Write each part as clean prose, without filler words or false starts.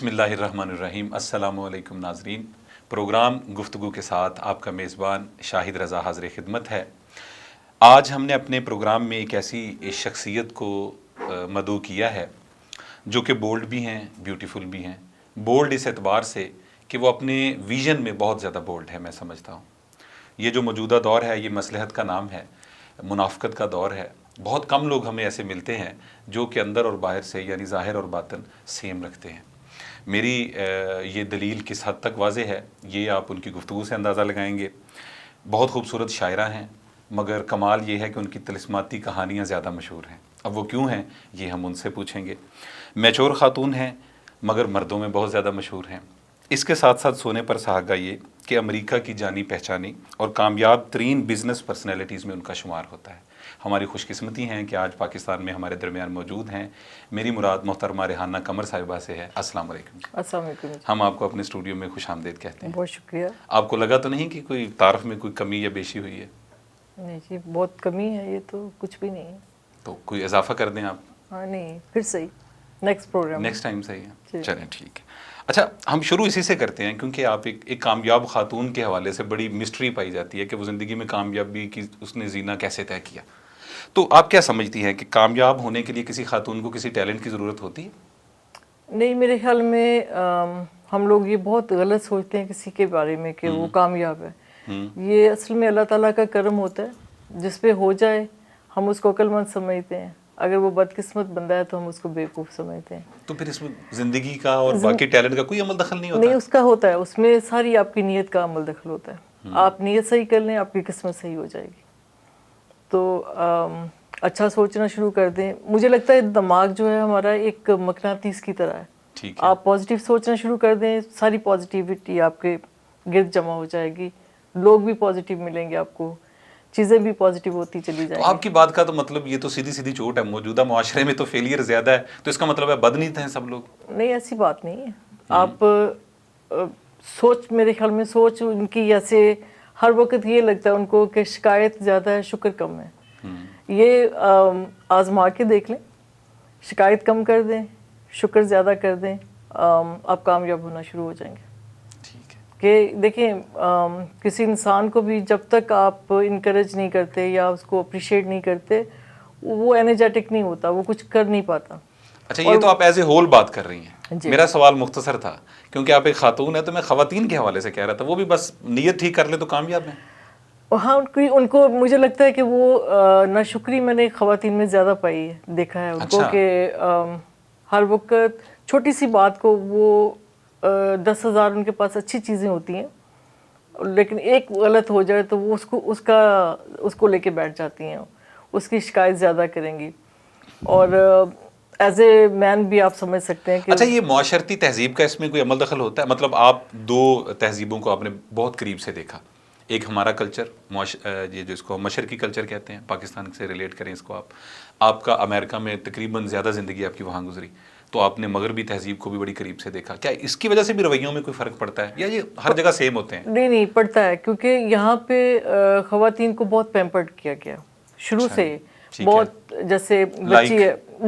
بسم اللہ الرحمن الرحیم۔ السلام علیکم ناظرین، پروگرام گفتگو کے ساتھ آپ کا میزبان شاہد رضا حاضر خدمت ہے۔ آج ہم نے اپنے پروگرام میں ایک ایسی شخصیت کو مدعو کیا ہے جو کہ بولڈ بھی ہیں، بیوٹیفل بھی ہیں۔ بولڈ اس اعتبار سے کہ وہ اپنے ویژن میں بہت زیادہ بولڈ ہے، میں سمجھتا ہوں۔ یہ جو موجودہ دور ہے یہ مصلحت کا نام ہے، منافقت کا دور ہے۔ بہت کم لوگ ہمیں ایسے ملتے ہیں جو کہ اندر اور باہر سے یعنی ظاہر اور باطن سیم رکھتے ہیں۔ میری یہ دلیل کس حد تک واضح ہے یہ آپ ان کی گفتگو سے اندازہ لگائیں گے۔ بہت خوبصورت شاعرہ ہیں، مگر کمال یہ ہے کہ ان کی طلسماتی کہانیاں زیادہ مشہور ہیں۔ اب وہ کیوں ہیں یہ ہم ان سے پوچھیں گے۔ میچور خاتون ہیں مگر مردوں میں بہت زیادہ مشہور ہیں۔ اس کے ساتھ ساتھ سونے پر سہاگا یہ کہ امریکہ کی جانی پہچانی اور کامیاب ترین بزنس پرسنالٹیز میں ان کا شمار ہوتا ہے۔ ہماری خوش قسمتی ہیں کہ آج پاکستان میں ہمارے درمیان موجود ہیں۔ میری مراد محترمہ ریحانہ قمر صاحبہ سے ہے۔ السلام علیکم۔ السلام علیکم۔ ہم آپ کو اپنے اسٹوڈیو میں خوش آمدید کہتے ہیں۔ بہت شکریہ۔ آپ کو لگا تو نہیں کہ کوئی تعارف میں کوئی کمی یا بیشی ہوئی ہے؟ نہیں جی، بہت کمی ہے، یہ تو کچھ بھی نہیں ہے۔ تو کوئی اضافہ کر دیں آپ؟ ہاں نہیں، پھر صحیح، نیکسٹ پروگرام، نیکسٹ ٹائم صحیح ہے۔ چلیں ٹھیک ہے۔ اچھا، ہم شروع اسی سے کرتے ہیں کیونکہ آپ ایک کامیاب خاتون کے حوالے سے بڑی مسٹری پائی جاتی ہے کہ وہ زندگی میں کامیابی کی اس نے زینہ کیسے طے کیا۔ تو آپ کیا سمجھتی ہیں کہ کامیاب ہونے کے لیے کسی خاتون کو کسی ٹیلنٹ کی ضرورت ہوتی ہے؟ نہیں، میرے خیال میں ہم لوگ یہ بہت غلط سوچتے ہیں کسی کے بارے میں کہ وہ کامیاب ہے۔ یہ اصل میں اللہ تعالیٰ کا کرم ہوتا ہے، جس پہ ہو جائے ہم اس کو عقل مند سمجھتے ہیں، اگر وہ بدقسمت بندہ ہے تو ہم اس کو بیوقوف سمجھتے ہیں۔ تو پھر اس میں زندگی کا اور باقی ٹیلنٹ کا کوئی عمل دخل نہیں ہوتا؟ نہیں، اس کا ہوتا ہے، اس میں ساری آپ کی نیت کا عمل دخل ہوتا ہے۔ آپ نیت صحیح کر لیں، آپ کی قسمت صحیح ہو جائے گی۔ تو اچھا سوچنا شروع کر دیں۔ مجھے لگتا ہے دماغ جو ہے ہمارا ایک مقناطیس کی طرح ہے۔ آپ پازیٹیو سوچنا شروع کر دیں، ساری پازیٹیوٹی آپ کے گرد جمع ہو جائے گی، لوگ بھی پازیٹیو ملیں گے آپ کو، چیزیں بھی پازیٹیو ہوتی چلی جائیں گی۔ تو آپ کی بات کا تو مطلب یہ تو سیدھی سیدھی چوٹ ہے، موجودہ معاشرے میں تو فیلئر زیادہ ہے، تو اس کا مطلب ہے بدنیت ہیں سب لوگ؟ نہیں، ایسی بات نہیں ہے۔ آپ سوچ، میرے خیال میں سوچ ان کی ایسے ہر وقت یہ لگتا ہے ان کو کہ شکایت زیادہ ہے، شکر کم ہے۔ یہ آزما کے دیکھ لیں، شکایت کم کر دیں، شکر زیادہ کر دیں، آپ کامیاب ہونا شروع ہو جائیں گے۔ کہ دیکھیں، کسی انسان کو بھی جب تک آپ انکریج نہیں کرتے یا اس کو اپریشیٹ نہیں کرتے، وہ انرجیٹک نہیں ہوتا، وہ کچھ کر نہیں پاتا۔ اچھا، یہ تو آپ ایز اے ہول بات کر رری ہیں۔ میرا سوال مختصر تھا کیونکہ آپ ایک خاتون ہیں، تو میں خواتین کے حوالے سے کہہ رہا تھا، وہ بھی بس نیت ٹھیک کر لیں تو کامیاب ہیں۔ ہاں، ان کو مجھے لگتا ہے کہ وہ ناشکری میں نے خواتین میں زیادہ پائی ہے، دیکھا ہے ان کو کہ ہر وقت چھوٹی سی بات کو وہ 10,000 ان کے پاس اچھی چیزیں ہوتی ہیں، لیکن ایک غلط ہو جائے تو وہ اس کو لے کے بیٹھ جاتی ہیں، اس کی شکایت زیادہ کریں گی۔ اور ایز اے مین بھی آپ سمجھ سکتے ہیں کہ اچھا، یہ معاشرتی تہذیب کا اس میں کوئی عمل دخل ہوتا ہے؟ مطلب آپ دو تہذیبوں کو آپ نے بہت قریب سے دیکھا، ایک ہمارا کلچر، یہ جو اس کو مشرقی کلچر کہتے ہیں، پاکستان سے ریلیٹ کریں اس کو، آپ کا امریکہ میں تقریباً زیادہ زندگی آپ کی وہاں گزری، تو آپ نے مغربی تہذیب کو بھی بڑی قریب سے دیکھا۔ کیا اس کی وجہ سے بھی رویوں میں کوئی فرق پڑتا ہے یا یہ ہر جگہ سیم ہوتے ہیں؟ نہیں پڑتا ہے، کیونکہ یہاں پہ خواتین کو بہت پیمپرڈ کیا گیا شروع سے، بہت، جیسے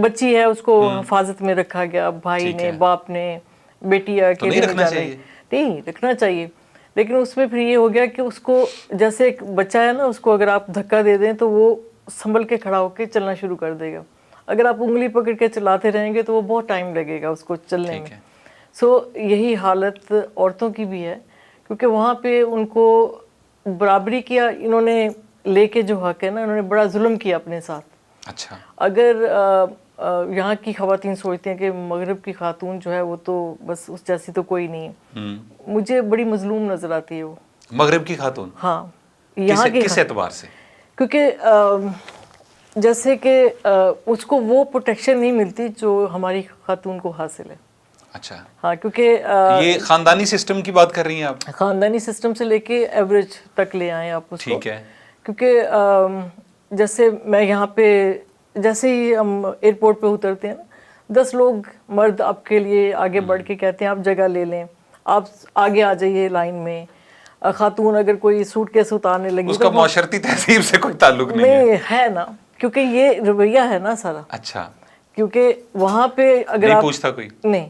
بچی ہے اس کو حفاظت میں رکھا گیا، بھائی نے، باپ نے، بیٹی کے نہیں رکھنا چاہیے؟ نہیں رکھنا چاہیے، لیکن اس میں پھر یہ ہو گیا کہ اس کو، جیسے ایک بچہ ہے نا، اس کو اگر آپ دھکا دے دیں تو وہ سنبھل کے کھڑا ہو کے چلنا شروع کر دے گا۔ اگر آپ انگلی پکڑ کے چلاتے رہیں گے تو وہ بہت ٹائم لگے گا اس کو چلنے میں۔ سو یہی حالت عورتوں کی بھی ہے، کیونکہ وہاں پہ ان کو برابری کیا، انہوں نے لے کے جو حق ہے نا، انہوں نے بڑا ظلم کیا اپنے ساتھ۔ اچھا، اگر یہاں کی خواتین سوچتی ہیں کہ مغرب کی خاتون جو ہے وہ تو بس اس جیسی تو کوئی نہیں ہے، مجھے بڑی مظلوم نظر آتی ہے وہ مغرب کی خاتون۔ ہاں، یہاں کی کس اعتبار سے؟ کیونکہ جیسے کہ اس کو وہ پروٹیکشن نہیں ملتی جو ہماری خاتون کو حاصل ہے۔ اچھا، ہاں، کیونکہ یہ خاندانی سسٹم کی بات کر رہی ہیں آپ؟ خاندانی سسٹم سے لے کے ایوریج تک لے آئیں آپ اس کو۔ ٹھیک ہے۔ کیونکہ جیسے میں یہاں پہ، جیسے ہی ہم ایئرپورٹ پہ اترتے ہیں نا، 10 لوگ مرد آپ کے لیے آگے بڑھ کے کہتے ہیں آپ جگہ لے لیں، آپ آگے آ جائیے لائن میں۔ خاتون اگر کوئی سوٹ کیس اتارنے لگی، اس کا معاشرتی تہذیب سے کوئی تعلق نہیں ہے نا، کیونکہ یہ رویہ ہے نا سارا۔ اچھا، کیونکہ وہاں پہ اگر نہیں آپ پوچھتا کوئی؟ نہیں،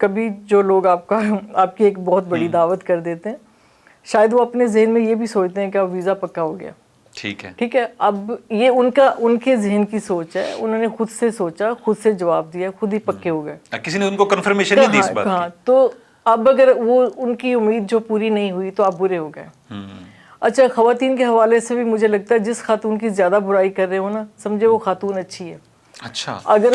کبھی جو لوگ آپ کی ایک بہت بڑی دعوت کر دیتے ہیں، شاید وہ اپنے ذہن میں یہ بھی سوچتے ہیں کہ اب ویزا پکا ہو گیا. ٹھیک ہے، اب یہ ان کے ذہن کی سوچ ہے، انہوں نے خود سے سوچا، خود سے جواب دیا، خود ہی پکے ہو گئے. کسی نے ان کو کنفرمیشن نہیں دی اس بات کی. ہاں، تو اب اگر وہ ان کی امید جو پوری نہیں ہوئی تو آپ برے ہو گئے. اچھا، خواتین کے حوالے سے بھی مجھے لگتا ہے جس خاتون کی زیادہ برائی کر رہے ہو نا، سمجھے وہ خاتون اچھی ہے. اچھا، اگر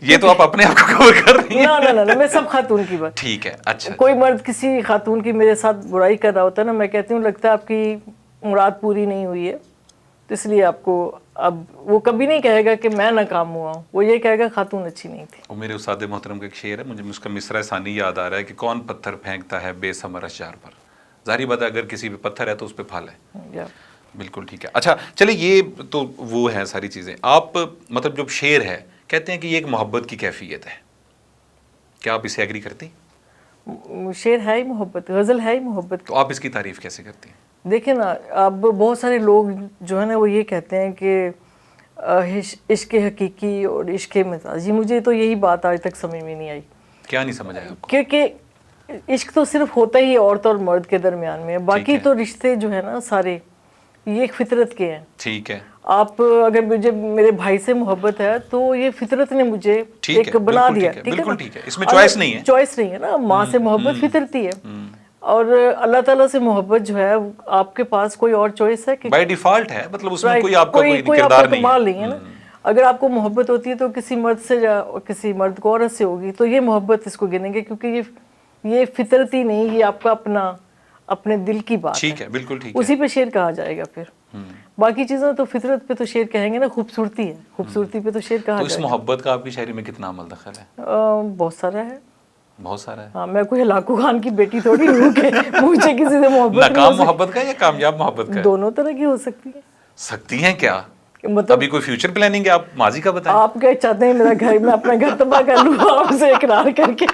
یہ تو آپ اپنے آپ کو کور کر رہی ہیں. نہ میں سب خاتون کی بات. ٹھیک ہے. اچھا، کوئی مرد کسی خاتون کی میرے ساتھ برائی کر رہا ہوتا ہے نا، میں کہتی ہوں لگتا ہے آپ کی مراد پوری نہیں ہوئی ہے، تو اس لیے آپ کو اب وہ کبھی نہیں کہے گا کہ میں ناکام ہوا ہوں، وہ یہ کہے گا خاتون اچھی نہیں تھی. وہ میرے استاد محترم کا ایک شعر ہے، مجھے اس کا مصرع ثانی یاد آ رہا ہے کہ کون پتھر پھینکتا ہے بے ثمر اشجار پر. ظاہری بات ہے اگر کسی پہ پتھر ہے تو اس پہ پھل ہے. بالکل ٹھیک ہے. اچھا چلیے، یہ تو وہ ہے ساری چیزیں. آپ مطلب جو شعر ہے کہتے ہیں کہ یہ ایک محبت کی کیفیت ہے، کیا آپ اسے ایگری کرتی؟ شعر ہے ہی محبت، غزل ہے ہی محبت. تو آپ اس کی تعریف کیسے کرتی ہیں؟ دیکھیں نا، اب بہت سارے لوگ جو ہے نا وہ یہ کہتے ہیں کہ عشق حقیقی اور عشق مزاجی. مجھے تو یہی بات آج تک سمجھ میں نہیں آئی. کیا نہیں سمجھ آیا آپ کو؟ کیونکہ عشق تو صرف ہوتا ہی عورت اور مرد کے درمیان میں ہے، باقی تو رشتے جو ہے نا سارے یہ ایک فطرت کے ہیں. ٹھیک ہے. آپ اگر مجھے میرے بھائی سے محبت ہے تو یہ فطرت نے مجھے ایک بنا دیا. بالکل ٹھیک ہے، اس میں چوائس نہیں ہے. چوائس نہیں ہے نا، ماں سے محبت فطرتی ہے. اور اللہ تعالیٰ سے محبت جو ہے آپ کے پاس کوئی اور چوائس ہے کہ بائی ڈیفالٹ ہے، مطلب اس میں کوئی آپ کا کوئی کردار نہیں ہے نا. اگر آپ کو محبت ہوتی ہے تو کسی مرد سے کسی مرد کو عورت سے ہوگی تو یہ محبت اس کو گنیں گے، کیونکہ یہ فطرتی نہیں، یہ آپ کا اپنے دل کی بات ہے. ٹھیک ہے، بالکل ٹھیک ہے. اسی پہ شعر کہا جائے گا. پھر باقی چیزیں تو فطرت پہ تو شعر کہیں گے نا، خوبصورتی ہے، خوبصورتی پہ تو شعر کہا جائے گا. تو اس محبت کا آپ کی شاعری میں کتنا عمل دخل ہے؟ بہت سارا ہے. بہت سارا ہے. ہاں، میں کوئی ہلاکو خان کی بیٹی تھوڑی ہوں کہ مجھے کسی سے محبت. ناکام محبت کا یا کامیاب محبت کا؟ دونوں طرح کی ہو سکتی ہے. سکتی ہیں کیا؟ مطلب ابھی کوئی فیوچر پلاننگ ہے؟ آپ ماضی کا بتائیں. آپ کیا چاہتے ہیں میں اپنا گھر تباہ کر لوں آپ سے اقرار کر کے؟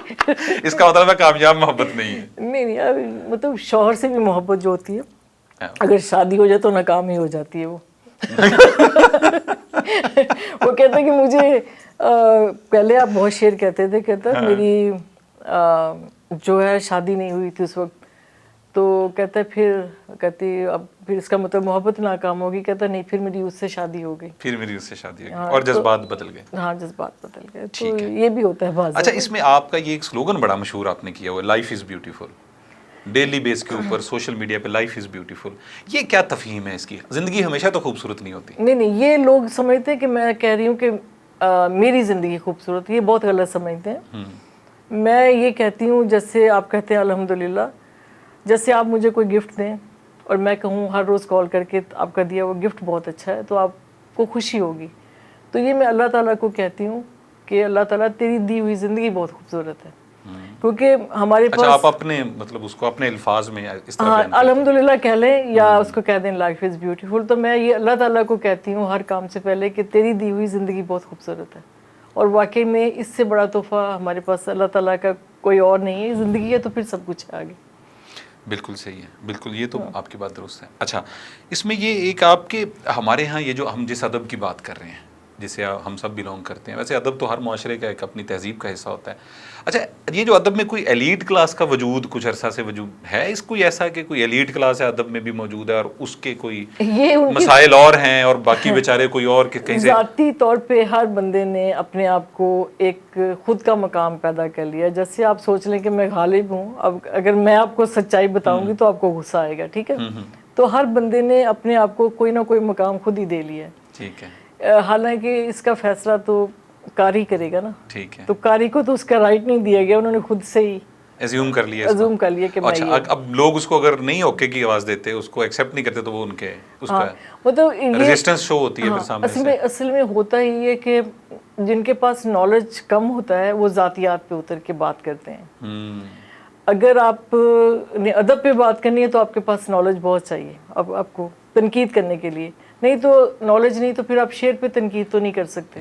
اس کا مطلب ہے کامیاب محبت نہیں ہے. نہیں، مطلب شوہر سے بھی محبت جو ہوتی ہے اگر شادی ہو جائے تو ناکام ہی ہو جاتی ہے. وہ کہتے ہیں کہ مجھے پہلے آپ بہت شعر کہتے تھے، کہتا میری جو ہے شادی نہیں ہوئی تھی اس وقت، تو کہتا ہے کہتی اب پھر اس کا مطلب محبت ناکام ہوگی. کہتا نہیں، پھر میری اس سے شادی ہو گئی. اور جذبات بدل گئے. ہاں، جذبات بدل گئے. تو یہ بھی ہوتا ہے بعض. اچھا، اس میں آپ کا یہ ایک سلوگن بڑا مشہور آپ نے کیا ہوا، لائف از بیوٹیفل. ڈیلی بیس کے اوپر سوشل میڈیا پہ لائف از بیوٹیفل، یہ کیا تفہیم ہے اس کی؟ زندگی ہمیشہ تو خوبصورت نہیں ہوتی. نہیں، یہ لوگ سمجھتے ہیں کہ میں کہہ رہی ہوں کہ میری زندگی خوبصورت. یہ بہت غلط سمجھتے ہیں. میں یہ کہتی ہوں جیسے آپ کہتے ہیں الحمدللہ، جیسے آپ مجھے کوئی گفٹ دیں اور میں کہوں ہر روز کال کر کے آپ کا دیا وہ گفٹ بہت اچھا ہے تو آپ کو خوشی ہوگی. تو یہ میں اللہ تعالیٰ کو کہتی ہوں کہ اللہ تعالیٰ تیری دی ہوئی زندگی بہت خوبصورت ہے. کیونکہ ہمارے پاس آپ اپنے مطلب اس کو اپنے الفاظ میں اس طرح بیان الحمدللہ کہہ لیں یا اس کو کہہ دیں لائف از بیوٹیفل. تو میں یہ اللہ تعالیٰ کو کہتی ہوں ہر کام سے پہلے کہ تیری دی ہوئی زندگی بہت خوبصورت ہے. اور واقعی میں اس سے بڑا تحفہ ہمارے پاس اللہ تعالیٰ کا کوئی اور نہیں ہے. زندگی ہے تو پھر سب کچھ ہے آگے. بالکل صحیح ہے، بالکل، یہ تو آپ کی بات درست ہے. اچھا، اس میں یہ ایک آپ کے ہمارے ہاں یہ جو ہم جس ادب کی بات کر رہے ہیں جسے ہم سب بلونگ کرتے ہیں، ویسے ادب تو ہر معاشرے کا ایک اپنی تہذیب کا حصہ ہوتا ہے. اچھا، یہ جو ادب میں کوئی ایلیٹ کلاس کا وجود کچھ عرصہ سے وجود ہے، اس کوئی ایسا کہ کوئی ایلیٹ کلاس ہے ادب میں بھی موجود ہے اور اس کے کوئی مسائل اور ہیں اور باقی بیچارے کوئی اور کہیں سے؟ ذاتی طور پہ ہر بندے نے اپنے آپ کو ایک خود کا مقام پیدا کر لیا. جیسے آپ سوچ لیں کہ میں غالب ہوں، اب اگر میں آپ کو سچائی بتاؤں گی تو آپ کو غصہ آئے گا. ٹھیک ہے، تو ہر بندے نے اپنے آپ کو کوئی نہ کوئی مقام خود ہی دے لیا ہے. ٹھیک ہے، حالانکہ اس کا فیصلہ تو کاری کرے گا نا. ٹھیک ہے، تو کاری کو تو اس کا رائٹ نہیں دیا گیا، انہوں نے خود سے ہی ایزیوم کر لیا کہ میں. اچھا، اب لوگ اس کو اگر نہیں اوکے کی آواز دیتے، اس کو ایکسیپٹ نہیں کرتے، تو وہ ان کے اس کا مطلب ریزسٹنس شو ہوتی ہے پھر سامنے سے. اصل میں ہوتا ہی ہے کہ جن کے پاس نالج کم ہوتا ہے وہ ذاتیات پہ اتر کے بات کرتے ہیں. اگر آپ نے ادب پہ بات کرنی ہے تو آپ کے پاس نالج بہت چاہیے اب آپ کو تنقید کرنے کے لیے. نہیں تو نالج نہیں تو پھر آپ شعر پہ تنقید تو نہیں کر سکتے.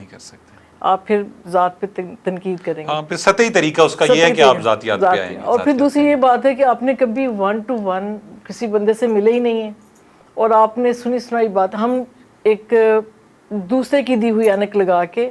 آپ پھر ذات پہ تنقید کریں گے. ہاں، پھر سطحی طریقہ اس کا یہ ہے کہ آپ ذاتیات پہ آئیں گے. اور پھر دوسری یہ بات ہے کہ آپ نے کبھی 1 to 1 کسی بندے سے ملے ہی نہیں ہے اور آپ نے سنی سنائی بات، ہم ایک دوسرے کی دی ہوئی اینک لگا کے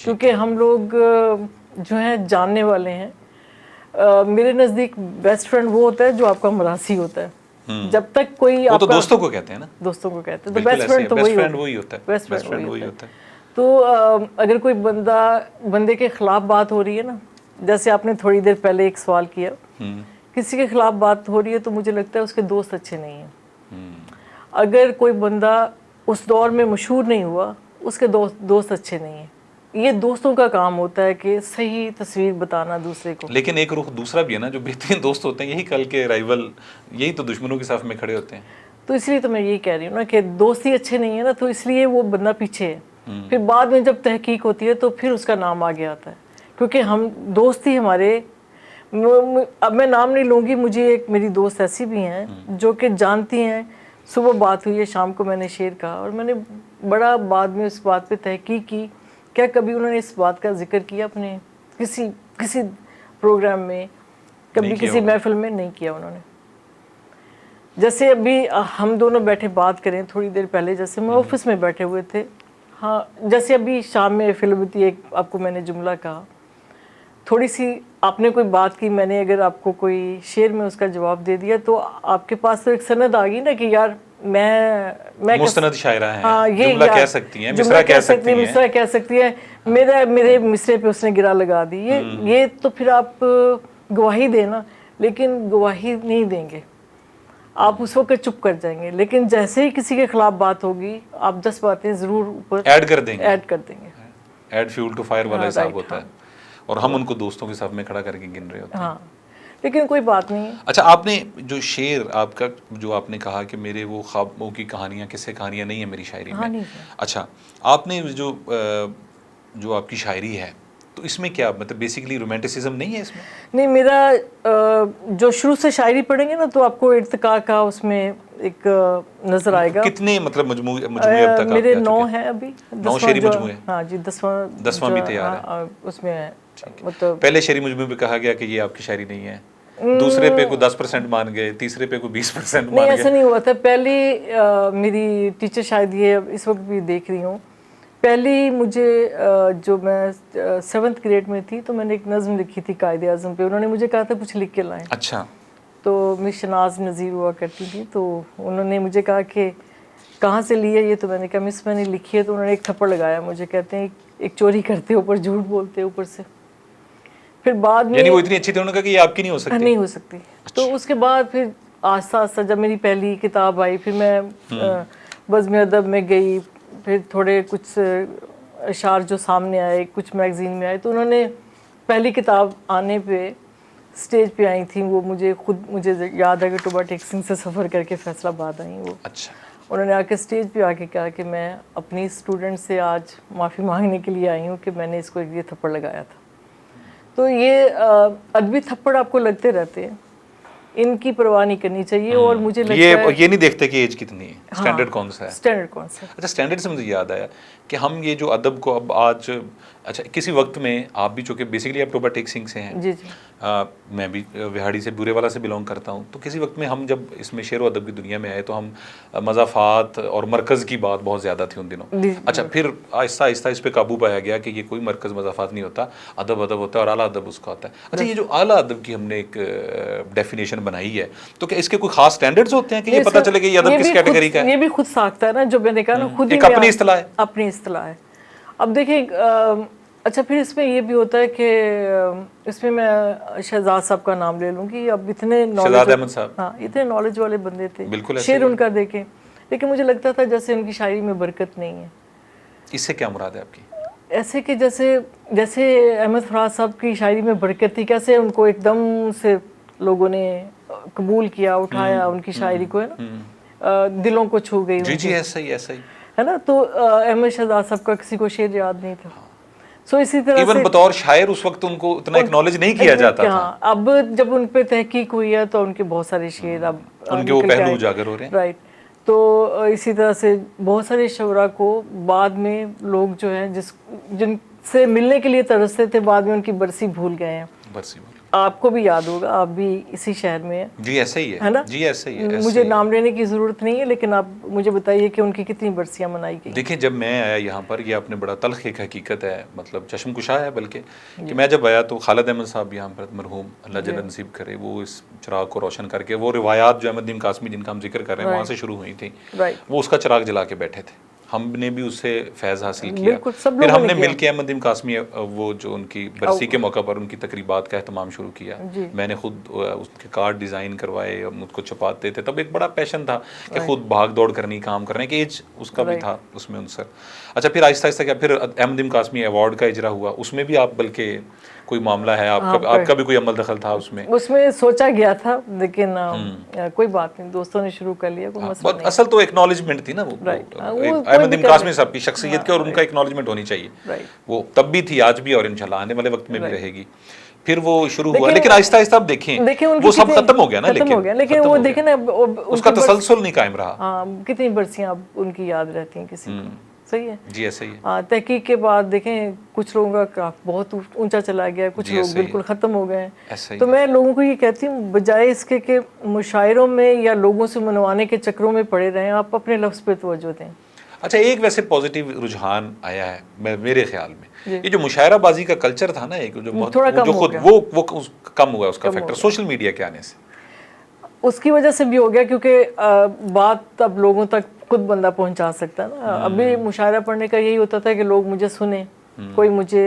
کیونکہ ہم لوگ جو ہیں جاننے والے ہیں. میرے نزدیک بیسٹ فرینڈ وہ ہوتا ہے جو آپ کا مراثی ہوتا ہے. جب تک کوئی وہ تو دوستوں کو کہتے ہیں نا, دوستوں کو کہتے ہیں, تو بیسٹ فرینڈ تو وہی ہوتا ہے. بیسٹ فرینڈ وہی ہوتا ہے. تو اگر کوئی بندے کے خلاف بات ہو رہی ہے نا, جیسے آپ نے تھوڑی دیر پہلے ایک سوال کیا, کسی کے خلاف بات ہو رہی ہے تو مجھے لگتا ہے اس کے دوست اچھے نہیں ہیں. اگر کوئی بندہ اس دور میں مشہور نہیں ہوا, اس کے دوست اچھے نہیں ہیں. یہ دوستوں کا کام ہوتا ہے کہ صحیح تصویر بتانا دوسرے کو. لیکن ایک رخ دوسرا بھی ہے نا, جو بہترین دوست ہوتے ہیں یہی کل کے رائیول, یہی تو دشمنوں کے صف میں کھڑے ہوتے ہیں. تو اس لیے تو میں یہی کہہ رہی ہوں نا کہ دوست ہی اچھے نہیں ہیں نا, تو اس لیے وہ بندہ پیچھے ہے. پھر بعد میں جب تحقیق ہوتی ہے تو پھر اس کا نام آگے آتا ہے, کیونکہ ہم دوست ہی ہمارے, اب میں نام نہیں لوں گی, مجھے ایک میری دوست ایسی بھی ہیں جو کہ جانتی ہیں, صبح بات ہوئی ہے, شام کو میں نے شعر کہا, اور میں نے بڑا بعد میں اس بات پہ تحقیق کی, کیا کبھی انہوں نے اس بات کا ذکر کیا اپنے کسی پروگرام میں, کبھی کسی محفل میں نہیں کیا انہوں نے. جیسے ابھی ہم دونوں بیٹھے بات کریں, تھوڑی دیر پہلے جیسے میں آفس میں بیٹھے ہوئے تھے, ہاں جیسے ابھی شام میں فلم تھی, ایک آپ کو میں نے جملہ کہا, تھوڑی سی آپ نے کوئی بات کی, میں نے اگر آپ کو کوئی شعر میں اس کا جواب دے دیا تو آپ کے پاس تو ایک سند آ گئی نا کہ یار میں مستند شاعرہ ہیں, ہاں یہ جملہ کہہ سکتی ہیں, مصرع کہہ سکتی ہیں, مصرع کہہ سکتی ہیں, میرے مصرے پہ اس نے گرا لگا دی. یہ تو پھر آپ گواہی دیں نا, لیکن گواہی نہیں دیں گے آپ, اس وقت چپ کر جائیں گے. لیکن جیسے ہی کسی کے خلاف بات ہوگی, آپ 10 باتیں ضرور اوپر ایڈ کر دیں گے. ایڈ فیول ٹو فائر والا حساب ہوتا ہے, اور ہم ان کو دوستوں کے صف میں کھڑا کر کے گن رہے ہوتے ہیں. ہاں, لیکن کوئی بات نہیں ہے. اچھا, آپ نے جو شعر آپ کا, جو آپ نے کہا کہ میرے وہ خوابوں کی کہانیاں قصے کہانیاں نہیں ہیں میری شاعری میں, اچھا آپ نے جو آپ کی شاعری ہے, تو اس میں کیا مطلب بیسیکلی رومانٹسزم نہیں ہے اس میں؟ نہیں, میرا جو شروع سے شاعری پڑھیں گے نا تو آپ کو ارتقاء کا اس میں ایک نظر آئے گا. کتنے مطلب مجموعے اب تک میرے 9 ہیں ابھی, 9 شعری مجموعے. ہاں جی, 10واں بھی تیار ہے اس میں ہے. مطلب پہلے شعری مجموعے پہ کہا گیا کہ یہ آپ کی شاعری نہیں ہے, دوسرے پہ کوئی 10% مان گئے, تیسرے پہ کوئی 20% مان گئے. نہیں, ایسا نہیں ہوا تھا. پہلی میری ٹیچر شاید یہ اس وقت بھی دیکھ رہی ہوں, پہلی مجھے جو میں 7th گریڈ میں تھی تو میں نے ایک نظم لکھی تھی قائد اعظم پہ, انہوں نے مجھے کہا تھا کچھ لکھ کے لائیں. اچھا. تو میری شناز نذیر ہوا کرتی تھی, تو انہوں نے مجھے کہا کہ کہاں سے لی ہے یہ, تو میں نے کہا مس میں نے لکھی ہے. تو انہوں نے ایک تھپڑ لگایا مجھے, کہتے ہیں ایک چوری کرتے اوپر جھوٹ بولتے اوپر سے. پھر بعد میں, یعنی وہ اتنی اچھی تھی, انہوں نے کہا کہ یہ آپ کی نہیں ہو سکتی. نہیں ہو سکتی. تو اس کے بعد پھر آہستہ آہستہ جب میری پہلی کتاب آئی, پھر میں بزم ادب میں گئی, پھر تھوڑے کچھ اشعار جو سامنے آئے, کچھ میگزین میں آئے, تو انہوں نے پہلی کتاب آنے پہ اسٹیج پہ آئی تھیں وہ, مجھے یاد ہے کہ ٹوبا ٹیکسنگ سے سفر کر کے فیصل آباد آئیں وہ. اچھا. انہوں نے آ کے اسٹیج پہ آ کے کہا کہ میں اپنی اسٹوڈنٹ سے آج معافی مانگنے کے لیے آئی ہوں کہ میں نے اس کو یہ تھپڑ لگایا تھا. تو یہ ادبی تھپڑ آپ کو لگتے رہتے ہیں, ان کی پرواہ نہیں کرنی چاہیے. اور مجھے لگتا ہے یہ نہیں دیکھتے کہ ایج کتنی ہے, اسٹینڈرڈ کون سا ہے. اسٹینڈرڈ کون سا ہے. اچھا, اسٹینڈرڈ سے مجھے یاد آیا کہ ہم یہ جو ادب کو اب آج, اچھا کسی وقت میں آپ بھی چونکہ بیسیکلی آپ ٹوبا ٹیک سنگھ سے ہیں, جی جی, میں بھی وہاڑی سے بورے والا سے بلونگ کرتا ہوں, تو کسی وقت میں ہم جب اس میں شعر و ادب کی دنیا میں آئے تو ہم مضافات اور مرکز کی بات بہت زیادہ تھی ان دنوں. اچھا, پھر آہستہ آہستہ اس پہ قابو پایا گیا کہ یہ کوئی مرکز مضافات نہیں ہوتا, ادب ادب ہوتا ہے اور اعلیٰ ادب اس کا ہوتا ہے. اچھا, یہ جو اعلیٰ ادب کی ہم نے ایک ڈیفینیشن بنائی ہے, تو کیا اس کے کوئی خاص اسٹینڈرڈز ہوتے ہیں کہ یہ پتہ چلے کہ یہ ادب کس کیٹیگری کا ہے؟ یہ بھی خود ساختہ ہے نا, جو میں نے کہا نا, خود ہی ایک اپنی اصطلاح ہے. اپنی اصطلاح ہے. اب دیکھیں, اچھا پھر اس میں یہ بھی ہوتا ہے کہ اس میں شہزاد صاحب کا نام لے لوں گی. اب اتنے شہزاد احمد صاحب, ہاں اتنے نالج والے بندے تھے, بالکل شعر ان کا دیکھیں, لیکن مجھے لگتا تھا جیسے ان کی شاعری میں برکت نہیں ہے. اس سے کیا مراد ہے آپ کی؟ ایسے کہ جیسے احمد فراز صاحب کی شاعری میں برکت تھی, کیسے ان کو ایک دم سے لوگوں نے قبول کیا, اٹھایا ان کی شاعری کو, ہے نا, دلوں کو چھو گئی. جی جی, ایسا ہی ہے نا. تو احمد شہزاد صاحب کا کسی کو شعر یاد نہیں تھا. سو اسی طرح ایون بطور شاعر اس وقت ان کو اتنا ایکنالج نہیں کیا جاتا تھا. اب جب ان پہ تحقیق ہوئی ہے تو ان کے بہت سارے شعر اب ان کے وہ پہلو اجاگر ہو رہے ہیں. رائٹ. تو اسی طرح سے بہت سارے شعراء کو بعد میں لوگ جو ہیں جن سے ملنے کے لیے ترستے تھے, بعد میں ان کی برسی بھول گئے ہیں. برسی بھول آپ کو بھی یاد ہوگا, آپ بھی اسی شہر میں ہیں. جی ایسا ہی ہے نا, جی ایسا ہی ہے. مجھے نام لینے کی ضرورت نہیں ہے, لیکن آپ مجھے بتائیے کہ ان کی کتنی برسیاں منائی گئی. دیکھیں جب میں آیا یہاں پر, یہ آپ نے بڑا تلخ ایک حقیقت ہے, مطلب چشم کشا ہے بلکہ, کہ میں جب آیا تو خالد احمد صاحب یہاں پر مرحوم اللہ جل نصیب کرے, وہ اس چراغ کو روشن کر کے, وہ روایات جو احمد نعیم قاسمی جن کا ہم ذکر کر رہے ہیں وہاں سے شروع ہوئی تھیں, وہ اس کا چراغ جلا کے بیٹھے تھے. ہم نے بھی اس سے فیض حاصل کیا. پھر ہم نے مل کے احمد نعیم قاسمی وہ جو ان کی برسی کے موقع پر ان کی تقریبات کا اہتمام شروع کیا. میں نے خود اس کے کارڈ ڈیزائن کروائے, ہم اس کو چھپاتے تھے. تب ایک بڑا پیشن تھا کہ خود بھاگ دوڑ کرنی, کام کرنے کی ایج اس کا بھی تھا اس میں عنصر. اچھا پھر آہستہ آہستہ کیا, پھر احمد نعیم قاسمی ایوارڈ کا اجرا ہوا, اس میں بھی آپ بلکہ کوئی معاملہ ہے آپ کا بھی کوئی عمل دخل تھا اس میں؟ اس میں سوچا گیا تھا لیکن کوئی بات نہیں, دوستوں نے شروع کر لیا, کوئی مسئلہ نہیں. اصل تو ایکنالجمنٹ تھی نا وہ احمد نعیم قاسمی صاحب کی شخصیت کی, اور ان کا ایکنالجمنٹ ہونی چاہیے. وہ تب بھی تھی, آج بھی, اور انشاءاللہ آنے والے وقت میں بھی رہے گی. پھر وہ شروع ہوا, لیکن آہستہ آہستہ آپ دیکھیں وہ سب ختم ہو گیا نا, لیکن وہ دیکھیں نا اس کا تسلسل نہیں قائم رہا. ہاں, کتنی برسیاں اب ان کی یاد رہتی ہیں کسی کی. صحیح ہے جی ایسا ہی ہے. تحقیق کے بعد دیکھیں کچھ لوگوں کا کرافٹ بہت اونچا چلا گیا, کچھ لوگ بالکل ختم ہو گئے ہیں. تو میں لوگوں کو یہ کہتی ہوں, بجائے اس کے کہ مشاعروں میں یا لوگوں سے منوانے کے چکروں میں پڑے رہیں, آپ اپنے لفظ پہ توجہ دیں. اچھا ایک ویسے پازیٹیو رجحان آیا ہے میرے خیال میں, یہ جو مشاعرہ بازی کا کلچر تھا نا ایک, جو خود وہ کم ہوا اس کا فیکٹر سوشل میڈیا کے آنے سے. اس کی وجہ سے بھی ہو گیا کیونکہ بات اب لوگوں تک خود بندہ پہنچا سکتا ہے نا. ابھی مشاعرہ پڑھنے کا یہی ہوتا تھا کہ لوگ مجھے سنیں, کوئی مجھے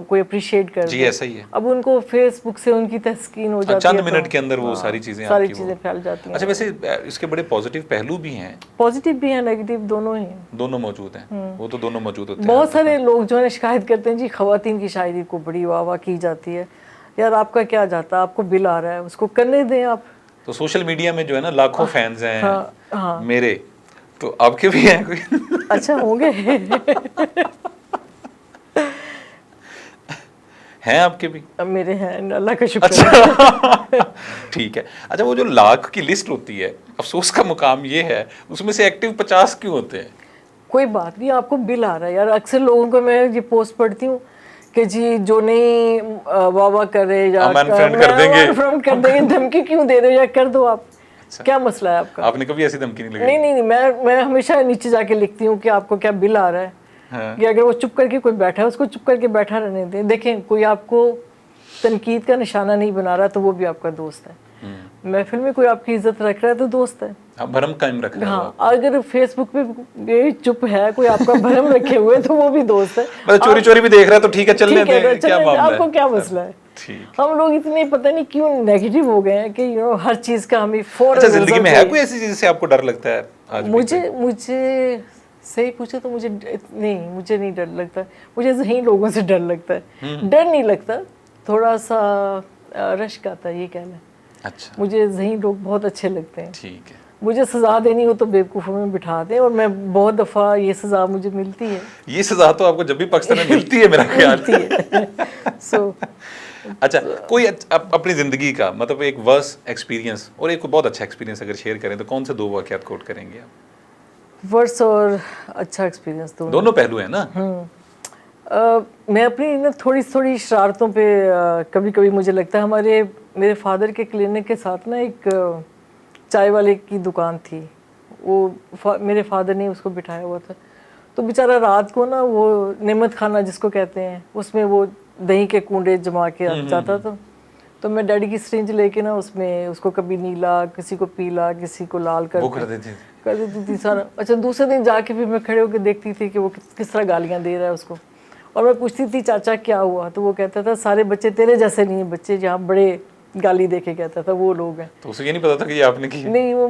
کوئی اپریشیٹ کر جی ایسا ہی ہے. اب ان کو فیس بک سے ان کی تسکین ہو جاتی ہے, چند منٹ کے اندر وہ ساری چیزیں پھیل جاتی ہیں. اچھا ویسے اس کے بڑے پازیٹیو پہلو بھی ہیں, پازیٹیو بھی ہیں نیگیٹو دونوں ہی, دونوں موجود ہیں. وہ تو دونوں موجود ہوتے ہیں. بہت سارے لوگ جو ہے شکایت کرتے ہیں جی خواتین کی شاعری کو بڑی واہ واہ کی جاتی ہے. یار آپ کا کیا جاتا ہے, آپ کو بل آ رہا ہے, اس کو کرنے دیں آپ. تو سوشل میڈیا میں جو ہے نا لاکھوں فینز ہیں میرے, تو آپ کے بھی ہیں کوئی؟ اچھا ہوں گے, ہیں آپ کے بھی؟ میرے ہیں, اللہ کا شکر. اچھا ٹھیک ہے. اچھا وہ جو لاکھ کی لسٹ ہوتی ہے, افسوس کا مقام یہ ہے اس میں سے ایکٹیو 50 کیوں ہوتے ہیں؟ کوئی بات نہیں, آپ کو بل آ رہا ہے یار. اکثر لوگوں کو میں یہ پوسٹ پڑھتی ہوں کہ جی جو نہیں واہ واہ کر رہے یا فرینڈ کر دیں گے, دھمکی کیوں دے رہے, یا کر دو آپ. کیا مسئلہ ہے آپ کا؟ آپ نے کبھی ایسی دھمکی نہیں لگائی؟ نہیں, میں ہمیشہ نیچے جا کے لکھتی ہوں کہ آپ کو کیا بل آ رہا ہے, کہ اگر وہ چپ کر کے کوئی بیٹھا ہے اس کو چپ کر کے بیٹھا رہنے دیں. دیکھیں کوئی آپ کو تنقید کا نشانہ نہیں بنا رہا تو وہ بھی آپ کا دوست ہے. محفل میں کوئی آپ کی عزت رکھ رہا ہے تو دوست ہے. بھرم قائم رکھ رہا ہے. ہاں, اگر فیس بک پہ چپ ہے کوئی آپ کا بھرم رکھے ہوئے تو وہ بھی دوست ہے. چوری چوری بھی دیکھ رہا ہے تو ٹھیک ہے, چلنے دیں, کیا معاملہ ہے, آپ کو کیا مسئلہ ہے. ہم لوگ اتنے پتہ نہیں کیوں نیگیٹو ہو گئے ہیں کہ ہر چیز کا ہمیں فوراً. اچھا زندگی میں ہے کوئی ایسی چیز سے آپ کو ڈر لگتا ہے؟ مجھے صحیح پوچھے تو مجھے نہیں, مجھے نہیں ڈر لگتا. مجھے ذہین لوگوں سے ڈر لگتا ہے. ڈر نہیں لگتا, تھوڑا سا رشک آتا ہے, یہ کہنا ہے. اچھا مجھے ذہین لوگ بہت اچھے لگتے ہیں. ٹھیک ہے. مجھے سزا دینی ہو تو بیوقوفوں میں بٹھا دیں, اور میں بہت دفعہ یہ سزا مجھے ملتی ہے. یہ سزا تو آپ کو جب بھی پاکستان میں ملتی ہے میرا خیال ہے. اچھا کوئی اپنی زندگی کا مطلب ایک ورس ایکسپیرینس اور ایک بہت اچھا ایکسپیرینس اگر شیئر کریں تو کون سے 2 واقعات کوٹ کریں گے آپ؟ ورس اور اچھا ایکسپیرینس دونوں پہلو ہیں نا. میں اپنی تھوڑی شرارتوں پہ کبھی کبھی مجھے لگتا ہے, میرے فادر کے کلینک کے ساتھ نا ایک چائے والے کی دکان تھی, وہ میرے فادر نے اس کو بٹھایا ہوا تھا. تو بیچارہ رات کو نا وہ نعمت خانہ جس کو کہتے ہیں, اس میں وہ دہی کے کنڈے جما کے جاتا تھا. تو میں ڈیڈی کی سرنج لے کے نا اس میں اس کو کبھی نیلا, کسی کو پیلا, کسی کو لال کر دیتی تھی سارا. اچھا دوسرے دن جا کے پھر میں کھڑے ہو کے دیکھتی تھی کہ وہ کس طرح گالیاں دے رہا ہے اس کو, اور میں پوچھتی تھی چاچا کیا ہوا, تو وہ کہتا تھا سارے بچے تیرے جیسے نہیں ہیں, بچے جہاں بڑے گالی دے کے کہتا تھا وہ لوگ ہیں. تو اسے یہ نہیں پتا تھا کہ یہ آپ نے کی؟ نہیں, وہ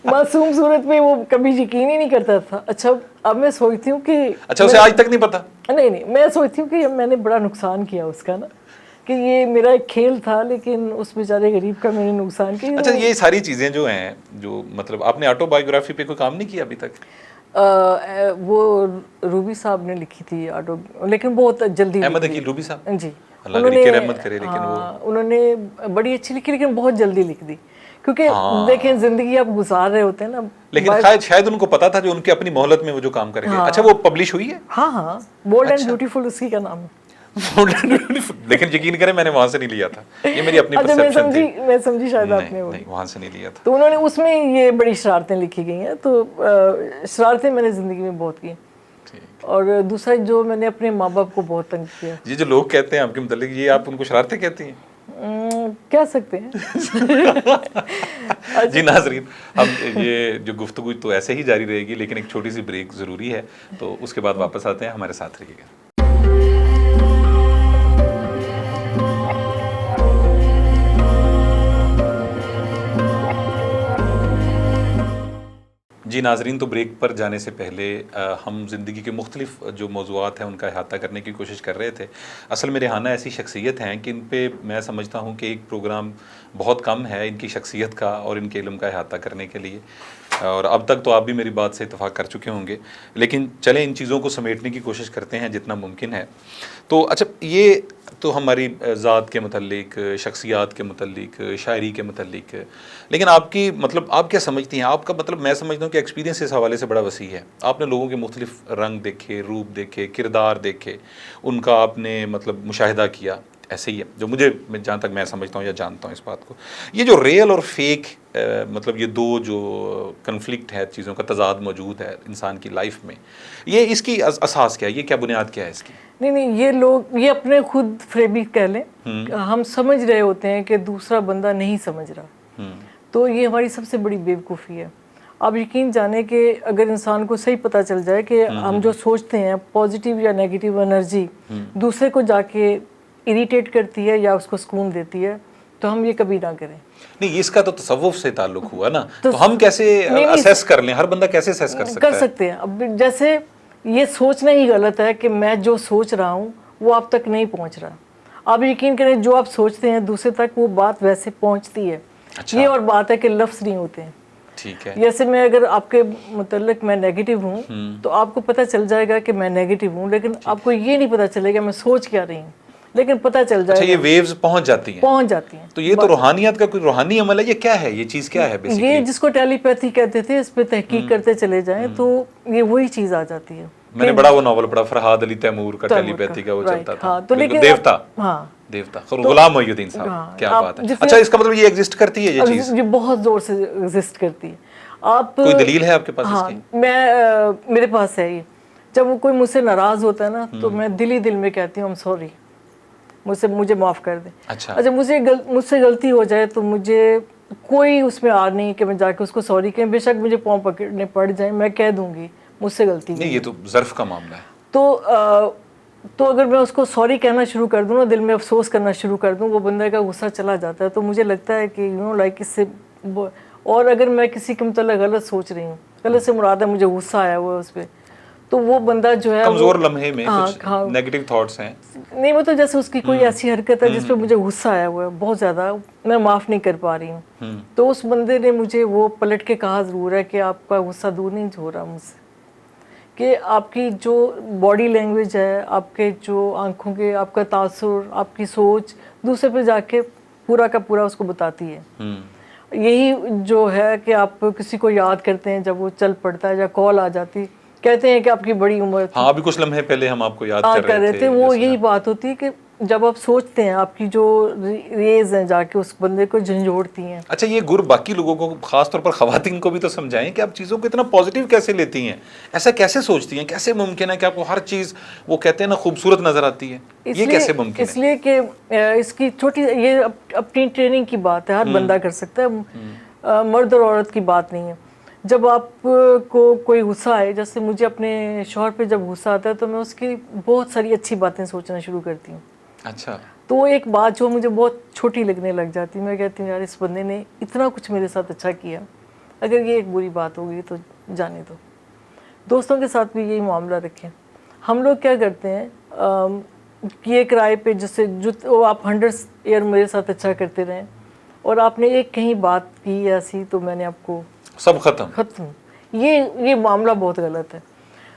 معصوم صورت میں وہ کبھی یقین ہی نہیں کرتا تھا. اچھا اب میں سوچتی ہوں کہ اچھا اسے آج تک نہیں پتا؟ نہیں, میں سوچتی ہوں کہ میں نے بڑا نقصان کیا اس کا نا, کہ یہ میرا ایک کھیل تھا لیکن اس بیچارے غریب کا میں نے نقصان کیا. اچھا یہ ساری چیزیں جو ہیں, جو مطلب آپ نے آٹو بایوگرافی پہ کوئی کام نہیں کیا ابھی تک؟ وہ روبی صاحب نے لکھی تھی آٹو, لیکن بہت جلدی. احمد عقیل روبی صاحب, جی, اللہ کی رحمت کرے, لیکن وہ انہوں نے بڑی اچھی لکھی لیکن بہت جلدی لکھ دی, کیونکہ دیکھیں زندگی آپ گزار رہے ہوتے ہیں نا. لیکن شاید ان کو پتا تھا جو ان کی اپنی مہلت میں وہ جو کام کر گئے. اچھا وہ پبلش ہوئی ہے؟ ہاں, بولڈ اینڈ بیوٹیفل اس کی کا نام ہے. لیکن یقین کریں میں نے وہاں سے نہیں لیا تھا, یہ میری اپنی پرسیپشن تھی. میں سمجھی شاید آپ نے نہیں وہاں سے نہیں لیا تھا. تو انہوں نے اس میں یہ بڑی شرارتیں لکھی گئی ہیں, تو شرارتیں میں نے زندگی میں بہت کی. اور دوسرا جو میں نے اپنے ماں باپ کو بہت تنگ کیا. یہ جو لوگ کہتے ہیں آپ کے متعلق, یہ آپ ان کو شرارتیں کہتی ہیں؟ کہہ سکتے ہیں. جی ناظرین, اب یہ جو گفتگو تو ایسے ہی جاری رہے گی, لیکن ایک چھوٹی سی بریک ضروری ہے, تو اس کے بعد واپس آتے ہیں, ہمارے ساتھ رہیے گا. جی ناظرین, تو بریک پر جانے سے پہلے ہم زندگی کے مختلف جو موضوعات ہیں ان کا احاطہ کرنے کی کوشش کر رہے تھے. اصل میں ریحانہ ایسی شخصیت ہیں کہ ان پہ میں سمجھتا ہوں کہ ایک پروگرام بہت کم ہے ان کی شخصیت کا اور ان کے علم کا احاطہ کرنے کے لیے, اور اب تک تو آپ بھی میری بات سے اتفاق کر چکے ہوں گے, لیکن چلیں ان چیزوں کو سمیٹنے کی کوشش کرتے ہیں جتنا ممکن ہے. تو اچھا, یہ تو ہماری ذات کے متعلق, شخصیات کے متعلق, شاعری کے متعلق, لیکن آپ کی مطلب آپ کیا سمجھتی ہیں؟ آپ کا مطلب میں سمجھتا ہوں کہ ایکسپیرینس اس حوالے سے بڑا وسیع ہے. آپ نے لوگوں کے مختلف رنگ دیکھے, روپ دیکھے, کردار دیکھے, ان کا آپ نے مطلب مشاہدہ کیا. ایسے ہی ہے جو مجھے, جہاں تک میں سمجھتا ہوں یا جانتا ہوں اس بات کو, یہ جو ریئل اور فیک مطلب یہ دو جو کنفلکٹ ہے, چیزوں کا تضاد موجود ہے انسان کی لائف میں, یہ اس کی اساس کیا ہے, یہ کیا بنیاد کیا ہے اس کی؟ نہیں, یہ لوگ یہ اپنے خود فریبی کہہ لیں. ہم سمجھ رہے ہوتے ہیں کہ دوسرا بندہ نہیں سمجھ رہا, تو یہ ہماری سب سے بڑی بیوقوفی ہے. آپ یقین جانیں کہ اگر انسان کو صحیح پتہ چل جائے کہ ہم جو سوچتے ہیں پازیٹیو یا نیگیٹو انرجی دوسرے کو جا کے اریٹیٹ کرتی ہے یا اس کو سکون دیتی ہے, تو ہم یہ کبھی نہ کریں. نہیں, اس کا تو تصوف سے تعلق ہوا نا, تو ہم کیسے اسیس کر لیں, ہر بندہ کیسے اسیس کر سکتے ہیں؟ اب جیسے یہ سوچنا ہی غلط ہے کہ میں جو سوچ رہا ہوں وہ آپ تک نہیں پہنچ رہا. آپ یقین کریں جو آپ سوچتے ہیں دوسرے تک وہ بات ویسے پہنچتی ہے. یہ اور بات ہے کہ لفظ نہیں ہوتے ہیں. ٹھیک ہے, جیسے میں اگر آپ کے متعلق میں نیگیٹو ہوں تو آپ کو پتہ چل جائے گا کہ میں نیگیٹو ہوں, لیکن آپ کو یہ نہیں پتہ چلے گا میں سوچ کیا رہی ہوں, لیکن پتہ چل جائے گا. یہ ویوز پہنچ جاتی ہیں. تو یہ تو روحانیت کا کوئی روحانی عمل ہے, یہ کیا ہے, یہ چیز کیا ہے بیسیکلی؟ یہ جس کو ٹیلی پیتھی کہتے تھے, اس پہ تحقیق کرتے چلے جائیں تو یہ وہی چیز آ جاتی ہے. میں نے بڑا وہ ناول پڑھا فرحاد علی تیمور کا, ٹیلی پیتھی کا وہ چلتا تھا, دیوتا, دیوتا, غلام محی الدین صاحب. کیا بات ہے. اچھا, اس کا مطلب یہ ایگزسٹ کرتی ہے یہ چیز؟ یہ بہت زور سے ایگزسٹ کرتی ہے. آپ کوئی دلیل ہے آپ کے پاس اس کی؟ میرے پاس ہے. یہ جب وہ کوئی مجھ سے ناراض ہوتا ہے نا تو میں دل ہی دل میں کہتی ہوں سوری, مجھے معاف کر دیں. اچھا, مجھ سے غلطی ہو جائے تو مجھے کوئی اس میں آر نہیں کہ میں جا کے اس کو سوری کہیں, بے شک مجھے پاؤں پکڑنے پڑ جائیں, میں کہہ دوں گی مجھ سے غلطی نہیں. یہ تو ظرف کا معاملہ ہے. تو اگر میں اس کو سوری کہنا شروع کر دوں نا, دل میں افسوس کرنا شروع کر دوں, وہ بندے کا غصہ چلا جاتا ہے. تو مجھے لگتا ہے کہ لائک اس سے, اور اگر میں کسی کے متعلق غلط سوچ رہی ہوں, غلط سے مراد ہے مجھے غصہ آیا ہوا ہے اس پہ, تو وہ بندہ جو ہے کمزور لمحے میں کچھ نیگیٹو تھاٹس ہیں. نہیں, وہ تو جیسے اس کی کوئی ایسی حرکت ہے جس پہ مجھے غصہ آیا ہوا ہے بہت زیادہ, میں معاف نہیں کر پا رہی ہوں, تو اس بندے نے مجھے وہ پلٹ کے کہا ضرور ہے کہ آپ کا غصہ دور نہیں ہو رہا مجھ سے, کہ آپ کی جو باڈی لینگویج ہے, آپ کے جو آنکھوں کے, آپ کا تاثر, آپ کی سوچ دوسرے پہ جا کے پورا کا پورا اس کو بتاتی ہے. یہی جو ہے کہ آپ کسی کو یاد کرتے ہیں جب وہ چل پڑتا ہے یا کال آ جاتی, کہتے ہیں کہ آپ کی بڑی عمر تھی. ہاں, ابھی کچھ لمحے پہلے ہم آپ کو یاد کر رہے تھے. وہ یہی بات ہوتی ہے کہ جب آپ سوچتے ہیں آپ کی جو ریز ہیں جا کے اس بندے کو جھنجھوڑتی ہیں. اچھا, یہ گر باقی لوگوں کو, خاص طور پر خواتین کو بھی تو سمجھائیں کہ آپ چیزوں کو اتنا پازیٹیو کیسے لیتی ہیں, ایسا کیسے سوچتی ہیں, کیسے ممکن ہے کہ آپ کو ہر چیز وہ کہتے ہیں نا خوبصورت نظر آتی ہے, یہ کیسے ممکن ہے؟ اس لیے کہ اس کی چھوٹی, یہ اپنی ٹریننگ کی بات ہے, ہر بندہ کر سکتا ہے, مرد اور عورت کی بات نہیں ہے. جب آپ کو کوئی غصہ آئے, جیسے مجھے اپنے شوہر پہ جب غصہ آتا ہے تو میں اس کی بہت ساری اچھی باتیں سوچنا شروع کرتی ہوں. اچھا, تو وہ ایک بات جو مجھے بہت چھوٹی لگنے لگ جاتی, میں کہتی ہوں یار اس بندے نے اتنا کچھ میرے ساتھ اچھا کیا, اگر یہ ایک بری بات ہوگی تو جانے دو. دوستوں کے ساتھ بھی یہی معاملہ رکھیں. ہم لوگ کیا کرتے ہیں کہ ایک رائے پہ جیسے جو آپ 100 ایئر میرے ساتھ اچھا کرتے رہیں اور آپ نے ایک کہیں بات کی ایسی تو میں نے آپ کو سب ختم. یہ معاملہ بہت غلط ہے.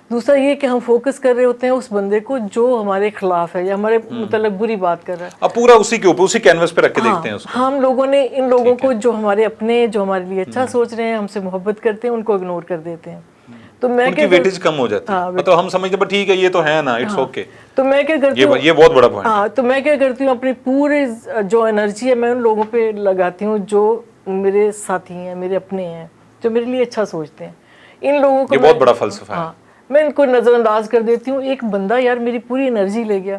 دوسرا یہ کہ ہم فوکس کر رہے ہوتے ہیں اس بندے کو جو ہمارے خلاف ہے یا ہمارے متعلق بری بات کر رہا ہے, اب پورا اسی کے اوپر, اسی کینوس پہ رکھ کے دیکھتے ہیں اس کو. ہم لوگوں نے ان لوگوں کو جو ہمارے اپنے, جو ہمارے لیے اچھا سوچ رہے ہیں, ہم سے محبت کرتے ہیں, ان کو اگنور کر دیتے ہیں. تو میں ان کی ویٹیج کم ہو جاتی ہے, مطلب ہم سمجھتے ہیں ٹھیک ہے یہ تو ہے نا, اٹس اوکے. تو میں کیا کرتی ہوں, یہ بہت بڑا پوائنٹ. ہاں, تو میں کیا کرتی ہوں, اپنی پورے جو انرجی ہے میں ان لوگوں پہ لگاتی ہوں جو میرے ساتھی ہیں, میرے اپنے ہیں, جو میرے لیے اچھا سوچتے ہیں. ان لوگوں کو یہ بہت بڑا فلسفہ ہے. ہاں, میں ان کو نظر انداز کر دیتی ہوں. ایک بندہ یار میری پوری انرجی لے گیا,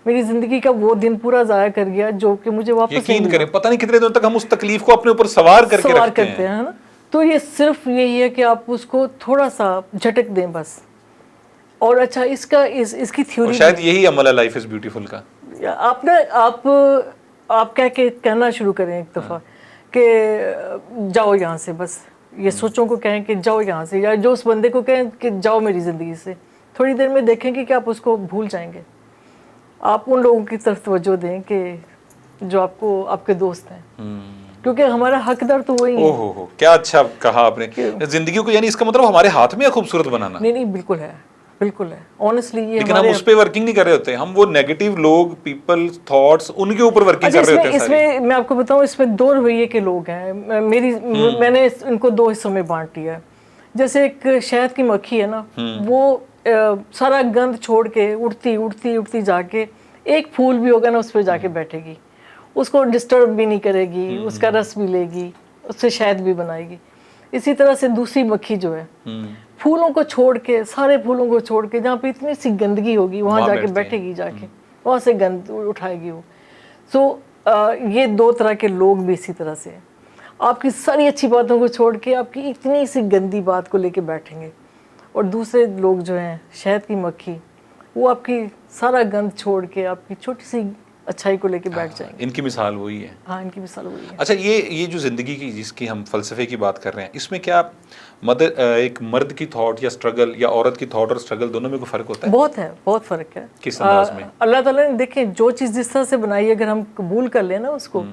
میری زندگی کا وہ دن پورا ضائع کر گیا جو کہ مجھے واپس نہیں ملا. یقین کریں پتہ نہیں کتنے دن تک ہم اس تکلیف کو اپنے اوپر سوار کر کے رکھتے ہیں نا. تو یہ صرف یہی ہے کہ آپ اس کو تھوڑا سا جھٹک دیں بس. اور اچھا اس کی تھیوری, شاید یہی عمل ہے لائف از بیوٹیفل کا. آپ نا آپ کہنا شروع کریں ایک دفعہ کہ جاؤ یہاں سے, بس یہ سوچوں کو کہیں کہ جاؤ یہاں سے, یا جو اس بندے کو کہیں کہ جاؤ میری زندگی سے. تھوڑی دیر میں دیکھیں گے کہ آپ اس کو بھول جائیں گے. آپ ان لوگوں کی طرف توجہ دیں کہ جو آپ کو آپ کے دوست ہیں, کیونکہ ہمارا حقدار تو وہی ہے. اوہ کیا اچھا کہا آپ نے, زندگی کو یعنی اس کا مطلب ہمارے ہاتھ میں ہے خوبصورت بنانا. نہیں بالکل ہے, بالکل ہے. آنیسٹلی یہ لیکن ہم اس پہ ورکنگ نہیں کر رہے ہوتے, ہم وہ نیگیٹو لوگ, پیپل, تھاٹس, ان کے اوپر ورکنگ کر رہے ہوتے ہیں. اس میں میں آپ کو بتاؤں, اس میں 2 رویے کے لوگ ہیں. میں نے ان کو 2 حصوں میں بانٹ دیا ہے. جیسے ایک شہد کی مکھی ہے نا, وہ سارا گند چھوڑ کے اڑتی جا کے ایک پھول بھی ہوگا نا اس پہ جا کے بیٹھے گی, اس کو ڈسٹرب بھی نہیں کرے گی, اس کا رس بھی لے گی, اس سے شہد بھی بنائے گی. اسی طرح سے دوسری مکھی جو ہے, پھولوں کو چھوڑ کے, سارے پھولوں کو چھوڑ کے, جہاں پہ اتنی سی گندگی ہوگی وہاں جا کے بیٹھے گی, جا کے وہاں سے گند اٹھائے گی وہ. سو یہ 2 طرح کے لوگ بھی اسی طرح سے ہیں. آپ کی ساری اچھی باتوں کو چھوڑ کے آپ کی اتنی سی گندی بات کو لے کے بیٹھیں گے. اور دوسرے لوگ جو ہیں شہد کی مکھی, وہ آپ کی سارا گند چھوڑ کے آپ کی چھوٹی سی اچھائی کو لے کے بیٹھ جائیں گے. ان کی مثال وہی ہے. ہاں, ان کی مثال وہی ہے. اچھا, یہ جو زندگی کی جس کی ہم فلسفے کی بات کر رہے ہیں, اس میں کیا ایک مرد کی تھاٹ یا سٹرگل, یا عورت کی تھاٹ اور سٹرگل دونوں میں کوئی فرق ہوتا ہے؟ بہت فرق ہے. کس انداز میں؟ اللہ تعالیٰ نے دیکھیں جو چیز جس طرح سے بنائی ہے, اگر ہم قبول کر لیں نا اس کو,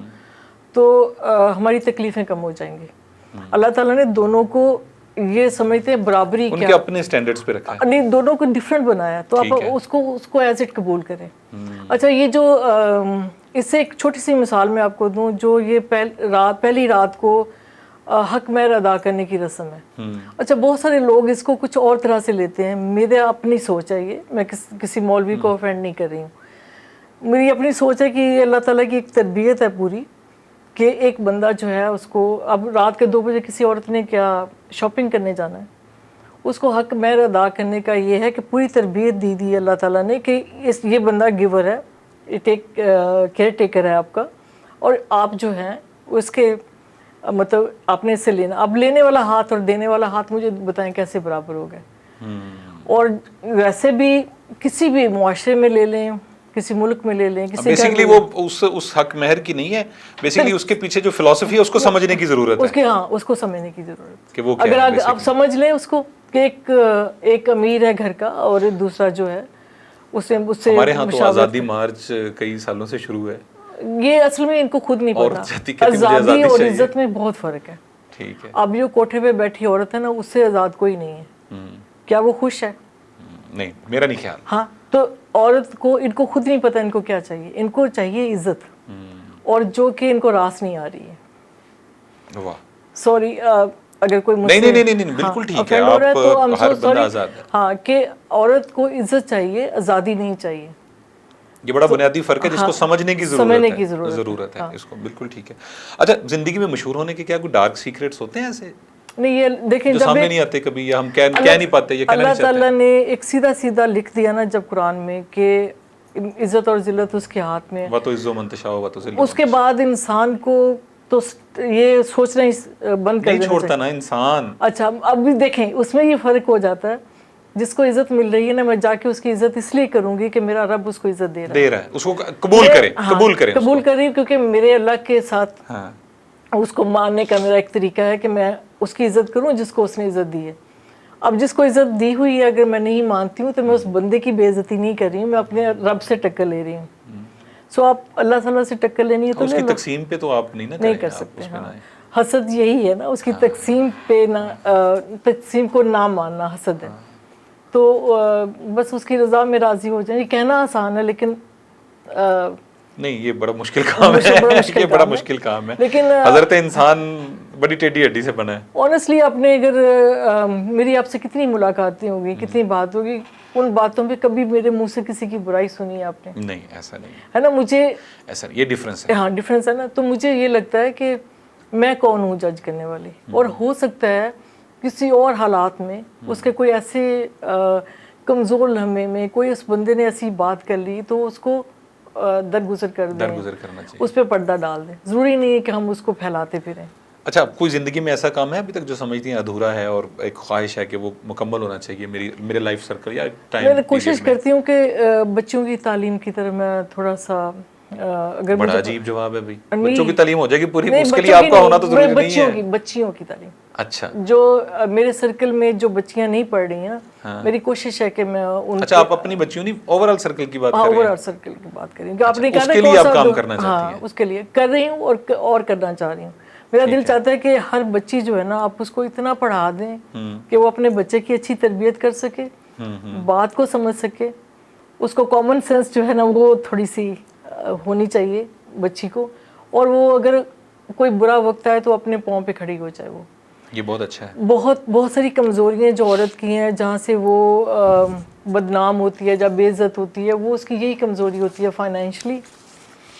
تو ہماری تکلیفیں کم ہو جائیں گی. اللہ تعالیٰ نے دونوں کو یہ سمجھتے ہیں برابری, ان کے اپنے سٹینڈرڈز پہ رکھا ہے, نہیں دونوں کو ڈفرینٹ بنایا, تو آپ اس کو ایز اٹ قبول کریں. اچھا, یہ جو اس سے ایک چھوٹی سی مثال میں آپ کو دوں, جو یہ پہلی رات کو حق مہر ادا کرنے کی رسم ہے. اچھا, بہت سارے لوگ اس کو کچھ اور طرح سے لیتے ہیں. میرے اپنی سوچ ہے, یہ میں کسی مولوی کو افینڈ نہیں کر رہی ہوں. میری اپنی سوچ ہے کہ یہ اللہ تعالیٰ کی ایک تربیت ہے پوری, کہ ایک بندہ جو ہے اس کو, اب رات کے 2 بجے کسی عورت نے کیا شاپنگ کرنے جانا ہے, اس کو حق مہر ادا کرنے کا یہ ہے کہ پوری تربیت دی اللہ تعالیٰ نے کہ یہ بندہ گیور ہے, کیئر ٹیکر ہے آپ کا, اور آپ جو ہیں اس کے مطلب آپ نے اس سے لینا. اب لینے والا ہاتھ اور دینے والا ہاتھ مجھے بتائیں کیسے برابر ہو گئے. اور ویسے بھی کسی بھی معاشرے میں لے لیں, کسی ملک میں لے لیں, بیسیکلی وہ اس حق مہر کی نہیں ہے, بیسیکلی اس کے پیچھے جو فلسفی ہے اس کو سمجھنے کی ضرورت ہے. اس کو سمجھنے کی ضرورت کہ وہ اگر آپ سمجھ لیں اس کو, کہ ایک امیر ہے گھر کا اور دوسرا جو ہے اس سے ہمارے ہاں تو آزادی مارچ کئی سالوں سے شروع ہے. یہ اصل میں ان کو خود نہیں پتا, آزادی اور عزت میں بہت فرق ہے. ٹھیک ہے, اب جو کوٹھے پہ بیٹھی عورت ہے نا, اس سے آزاد کوئی نہیں ہے. کیا وہ خوش ہے؟ نہیں, میرا نہیں خیال. ہاں, تو عورت کو, ان کو خود نہیں پتا ان کو کیا چاہیے. ان کو چاہیے عزت, اور جو کہ ان کو راس نہیں آ رہی ہے. واہ, سوری اگر کوئی مجھ سے نہیں بالکل ٹھیک ہے, آپ ہر بندہ آزاد ہے. ہاں, کہ عورت کو عزت چاہیے, آزادی نہیں چاہیے. یہ بڑا بنیادی فرق ہے جس کو سمجھنے کی ضرورت ہے. اس کو بالکل ٹھیک ہے. اچھا, زندگی میں مشہور ہونے کے کیا کوئی ڈارک سیکریٹس ہوتے ہیں ایسے نہیں؟ یہ دیکھیں, جو سامنے نہیں آتے کبھی, یا ہم کہہ نہیں پاتے, یا کہنا نہیں چاہتے. اللہ تعالیٰ نے ایک سیدھا لکھ دیا نا جب قرآن میں, کہ عزت اور ذلت اس کے ہاتھ میں, وَتُعِزُّ مَن تَشَاءُ وَتُذِلُّ مَن اس کے بعد انسان کو تو یہ سوچنا ہی بند کر نہیں چھوڑتا نا انسان. اچھا, اب بھی دیکھیں اس میں یہ فرق ہو جاتا ہے, جس کو عزت مل رہی ہے نا, میں جا کے اس کی عزت اس لیے کروں گی کہ میرا رب اس کو عزت دے رہا ہے, اس کو قبول کریں, کیونکہ میرے اللہ کے ساتھ اس کو ماننے کا میرا ایک طریقہ ہے کہ میں اس کی عزت کروں جس کو اس نے عزت دی ہے. اب جس کو عزت دی ہوئی ہے اگر میں نہیں مانتی ہوں, تو میں اس بندے کی بے عزتی نہیں کر رہی ہوں, میں اپنے رب سے ٹکر لے رہی ہوں. سو آپ اللہ تعالیٰ سے ٹکر لینی ہے تو اس کی تقسیم پہ تو آپ نہیں کر سکتے. حسد یہی ہے نا, اس کی تقسیم پہ تقسیم کو نہ ماننا حسد ہے. تو بس اس کی رضا میں راضی ہو جائیں. یہ کہنا آسان ہے, لیکن نہیں یہ بڑا مشکل کام ہے، یہ بڑا مشکل کام ہے، لیکن حضرت انسان بڑی ٹیڑھی ہڈی سے بنا ہے۔ آنیسٹلی آپ نے اگر میری آپ سے کتنی ملاقاتیں ہوگی، کتنی بات ہوگی، ان باتوں پہ کبھی میرے منہ سے کسی کی برائی سنی ہے آپ نے؟ نہیں ایسا نہیں ہے نا، مجھے ایسا یہ ڈفرینس ہے۔ ہاں ڈفرینس ہے نا، تو مجھے یہ لگتا ہے کہ میں کون ہوں جج کرنے والی، اور ہو سکتا ہے کسی اور حالات میں اس کے کوئی ایسے کمزور لمحے میں کوئی اس بندے نے ایسی بات کر لی تو اس کو درگزر کر دیں، درگزر کرنا چاہیے۔ اس پہ پردہ ڈال دیں، ضروری نہیں ہے کہ ہم اس کو پھیلاتے پھریں۔ اچھا کوئی زندگی میں ایسا کام ہے ابھی تک جو سمجھتی ہیں ادھورا ہے اور ایک خواہش ہے کہ وہ مکمل ہونا چاہیے میرے لائف سرکل یا ٹائم؟ میں کوشش کرتی ہوں کہ بچوں کی تعلیم کی طرف میں تھوڑا سا اگر بڑا مجھے عجیب جواب ہے بھائی، بچوں کی تعلیم ہو جائے گی پوری، اس کے لیے بچوں آپ کی کا ہونا تو نہیں، ضروری نہیں ہے۔ بچیوں کی تعلیم، اچھا جو میرے سرکل میں جو بچیاں نہیں پڑھ رہی ہیں، میری کوشش ہے کہ میں ان اچھا آپ اپنی بچیوں نہیں اوور آل سرکل کی بات کر رہے اوور ہیں؟ آل سرکل کی بات کریں کہ آپ نے کہا اس نا کے لیے کون آپ سا کام کرنا چاہتی ہاں ہیں؟ اس کے لیے کر رہی ہوں اور کرنا چاہ رہی ہوں۔ میرا دل چاہتا ہے کہ ہر بچی جو ہے نا آپ اس کو اتنا پڑھا دیں کہ وہ اپنے بچے کی اچھی تربیت کر سکے، بات کو سمجھ سکے، اس کو کامن سینس جو ہے نا وہ تھوڑی سی ہونی چاہیے بچی کو، اور وہ اگر کوئی برا وقت آئے تو اپنے پاؤں پہ کھڑی ہو جائے۔ وہ یہ بہت اچھا ہے۔ بہت ساری کمزوریاں جو عورت کی ہیں جہاں سے وہ بدنام ہوتی ہے یا بے عزت ہوتی ہے، وہ اس کی یہی کمزوری ہوتی ہے فائنینشلی،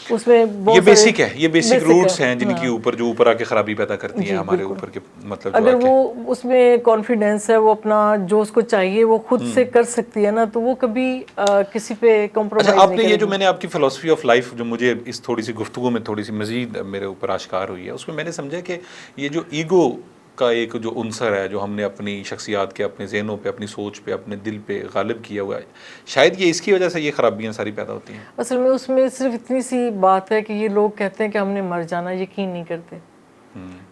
اس میں یہ بہت بیسک ہے، یہ بیسک روٹس ہیں جن ہاں۔ کی اوپر جو اوپر آ کے خرابی پیدا کرتی ہیں جی ہمارے بالکل، اوپر کے مطلب جو اگر آ کے۔ وہ اس میں کانفیڈینس ہے، وہ اپنا جو اس کو چاہیے وہ خود سے کر سکتی ہے نا، تو وہ کبھی کسی پہ اچھا کمپرومائز آپ نہیں نے کرے یہ گی۔ جو میں نے آپ کی فلسفی آف لائف جو مجھے اس تھوڑی سی گفتگو میں تھوڑی سی مزید میرے اوپر آشکار ہوئی ہے، اس میں میں نے سمجھا کہ یہ جو ایگو کا ایک جو عنصر ہے جو ہم نے اپنی شخصیات کے، اپنے ذہنوں پہ، اپنی سوچ پہ، اپنے دل پہ غالب کیا ہوا ہے، شاید یہ اس کی وجہ سے یہ خرابیاں ساری پیدا ہوتی ہیں۔ اصل میں اس میں صرف اتنی سی بات ہے کہ یہ لوگ کہتے ہیں کہ ہم نے مر جانا، یقین نہیں کرتے۔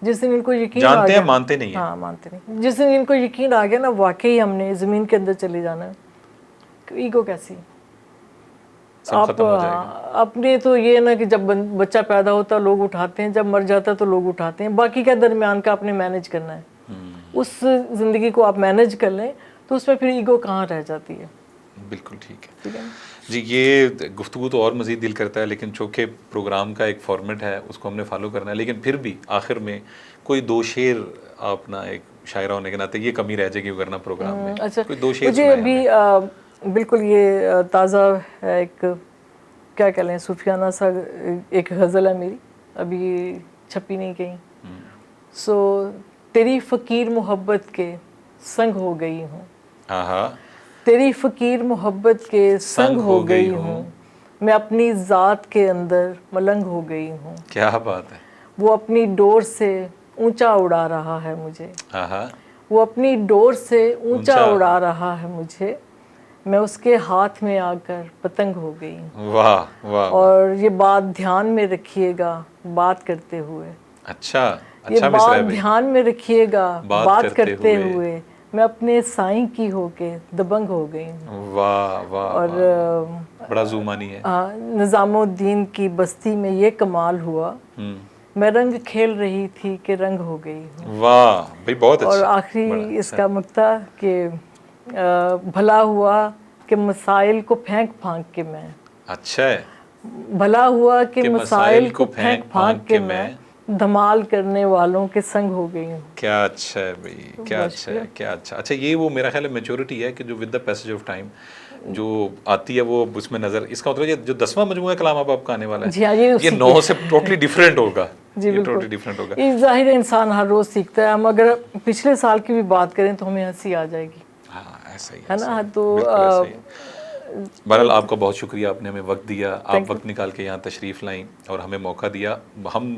جس دن ان کو یقین آ جانتے گیا، ہیں مانتے نہیں ہیں۔ ہاں مانتے نہیں، جس دن ان کو یقین آ گیا نا واقعی ہم نے زمین کے اندر چلے جانا ہے، ایگو کیسی؟ سب آپ ختم ہو جائے گا۔ اپنے تو یہ نا کہ جب بچہ پیدا ہوتا ہے لوگ اٹھاتے ہیں، جب مر جاتا ہے تو لوگ اٹھاتے ہیں، باقی کا درمیان کا آپ نے مینیج کرنا ہے۔ اس زندگی کو آپ مینیج کر لیں تو اس میں پھر ایگو کہاں رہ جاتی ہے۔ بالکل ٹھیک ہے ٹھیک ہے نا؟ جی، یہ گفتگو تو اور مزید دل کرتا ہے، لیکن چونکہ پروگرام کا ایک فارمیٹ ہے اس کو ہم نے فالو کرنا ہے، لیکن پھر بھی آخر میں کوئی دو شعر آپ نا ایک شاعرہ ہونے کے ناطے یہ کمی رہ جائے گی ورنہ پروگرام میں اچھا، کوئی دو شعر مجھے سنائیں ابھی ہمیں۔ بالکل یہ تازہ ہے، ایک کیا کہہ لیں صوفیانہ سا ایک غزل ہے میری، ابھی چھپی نہیں کہیں۔ سو تیری فقیر محبت کے سنگ ہو گئی ہوں، ہاں تیری فقیر محبت کے سنگ ہو گئی ہوں، میں اپنی ذات کے اندر ملنگ ہو گئی ہوں، کیا بات ہے۔ وہ اپنی ڈور سے اونچا اڑا رہا ہے مجھے، ہاں وہ اپنی ڈور سے اونچا اڑا رہا ہے مجھے، میں اس کے ہاتھ میں آ کر پتنگ ہو گئی ہوں۔ واہ واہ۔ اور یہ بات دھیان میں رکھیے گا بات کرتے ہوئے، اچھا یہ اچھا مصرع ہے بات بھائی، دھیان میں رکھیے گا بات کرتے ہوئے، ہوئے، میں اپنے سائیں کی ہو کے دبنگ ہو گئی ہوں۔ واہ واہ اور واہ، بڑا زومانی ہے۔ نظام الدین کی بستی میں یہ کمال ہوا، میں رنگ کھیل رہی تھی کہ رنگ ہو گئی ہوں۔ واہ بھائی بہت اور اچھا، آخری اس کا مقطع کہ بھلا ہوا کہ مسائل کو پھینک پھانک کے میں، اچھا ہے، بھلا ہوا کہ مسائل کو پھینک پھانک کے میں دھمال کرنے والوں کے سنگ ہو گئی ہوں۔ کیا اچھا ہے بھائی، کیا اچھا ہے، کیا اچھا۔ اچھا یہ وہ میرا خیال ہے میچورٹی ہے کہ جو with the passage of time جو آتی ہے وہ اس میں نظر، اس کا مطلب یہ جو 10واں مجموعہ کلام اب آپ کا آنے والا جی ہاں، ہے یہ 9 سے ٹوٹلی ڈیفرنٹ ہوگا۔ جی یہ بالکل، ٹوٹلی ڈیفرنٹ ہوگا۔ یہ ظاہر ہے انسان ہر روز سیکھتا ہے، ہم اگر پچھلے سال کی بھی بات کریں تو ہمیں ہنسی آ جائے گی، ہاں ایسا ہی ہے نا؟ تو بالکل ایسا ہی ہے۔ بہرحال آپ کا بہت شکریہ، آپ نے ہمیں وقت دیا، آپ وقت نکال کے یہاں تشریف لائیں اور ہمیں موقع دیا۔ ہم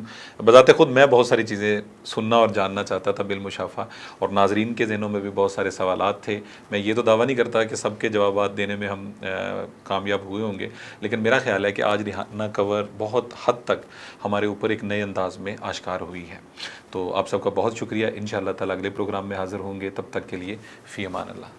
بذات خود میں بہت ساری چیزیں سننا اور جاننا چاہتا تھا بالمشافہ، اور ناظرین کے ذہنوں میں بھی بہت سارے سوالات تھے۔ میں یہ تو دعویٰ نہیں کرتا کہ سب کے جوابات دینے میں ہم کامیاب ہوئے ہوں گے، لیکن میرا خیال ہے کہ آج ریحانہ کنور بہت حد تک ہمارے اوپر ایک نئے انداز میں آشکار ہوئی ہے۔ تو آپ سب کا بہت شکریہ، انشاءاللہ تعالیٰ اگلے پروگرام میں حاضر ہوں گے، تب تک کے لیے فی امان اللہ۔